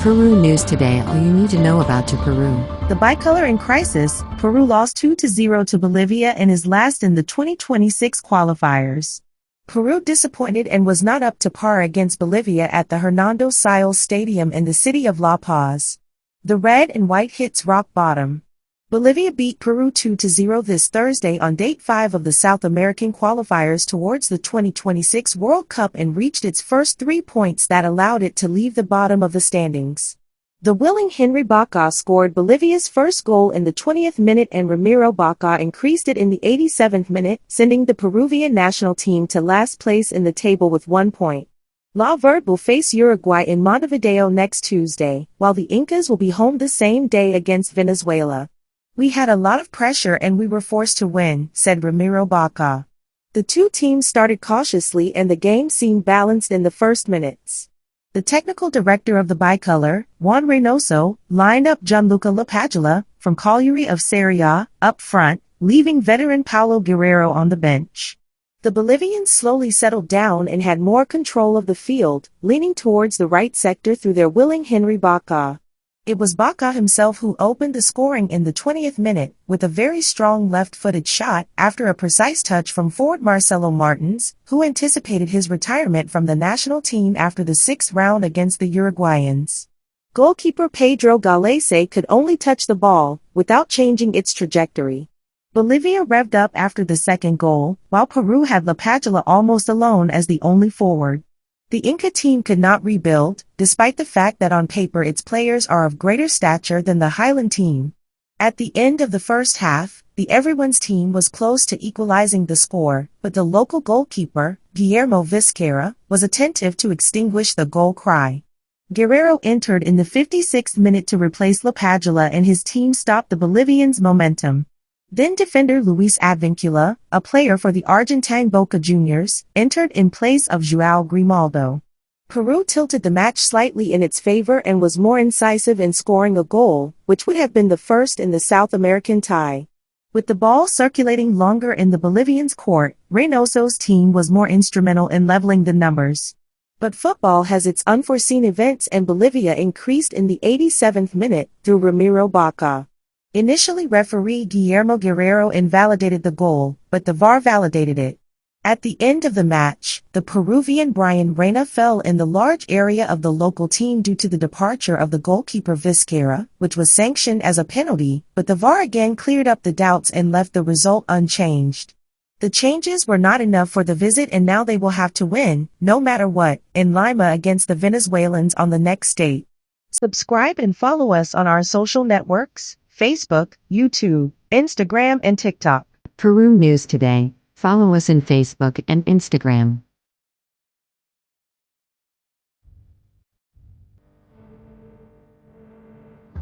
Peru news today. All you need to know about Peru. The Bicolor in crisis. Peru lost 2-0 to Bolivia and is last in the 2026 qualifiers. Peru disappointed and was not up to par against Bolivia at the Hernando Siles Stadium in the city of La Paz. The red and white hits rock bottom. Bolivia beat Peru 2-0 this Thursday on Day 5 of the South American Qualifiers towards the 2026 World Cup and reached its first 3 points that allowed it to leave the bottom of the standings. The willing Henry Baca scored Bolivia's first goal in the 20th minute and Ramiro Baca increased it in the 87th minute, sending the Peruvian national team to last place in the table with 1 point. La Verde will face Uruguay in Montevideo next Tuesday, while the Incas will be home the same day against Venezuela. "We had a lot of pressure and we were forced to win," said Ramiro Baca. The two teams started cautiously and the game seemed balanced in the first minutes. The technical director of the Bicolor, Juan Reynoso, lined up Gianluca Lapadula from Cagliari of Serie A up front, leaving veteran Paulo Guerrero on the bench. The Bolivians slowly settled down and had more control of the field, leaning towards the right sector through their willing Henry Baca. It was Baca himself who opened the scoring in the 20th minute with a very strong left-footed shot after a precise touch from forward Marcelo Martins, who anticipated his retirement from the national team after the 6th round against the Uruguayans. Goalkeeper Pedro Galese could only touch the ball without changing its trajectory. Bolivia revved up after the second goal, while Peru had Lapadula almost alone as the only forward. The Inca team could not rebuild, despite the fact that on paper its players are of greater stature than the Highland team. At the end of the first half, the Everyone's team was close to equalizing the score, but the local goalkeeper, Guillermo Vizcarra, was attentive to extinguish the goal cry. Guerrero entered in the 56th minute to replace Lapadula and his team stopped the Bolivians' momentum. Then defender Luis Advincula, a player for the Argentine Boca Juniors, entered in place of João Grimaldo. Peru tilted the match slightly in its favor and was more incisive in scoring a goal, which would have been the first in the South American tie. With the ball circulating longer in the Bolivians' court, Reynoso's team was more instrumental in leveling the numbers. But football has its unforeseen events and Bolivia increased in the 87th minute through Ramiro Baca. Initially referee Guillermo Guerrero invalidated the goal, but the VAR validated it. At the end of the match, the Peruvian Brian Reina fell in the large area of the local team due to the departure of the goalkeeper Vizcarra, which was sanctioned as a penalty, but the VAR again cleared up the doubts and left the result unchanged. The changes were not enough for the visit and now they will have to win, no matter what, in Lima against the Venezuelans on the next date. Subscribe and follow us on our social networks. Facebook, YouTube, Instagram, and TikTok. Peru news today. Follow us on Facebook and Instagram.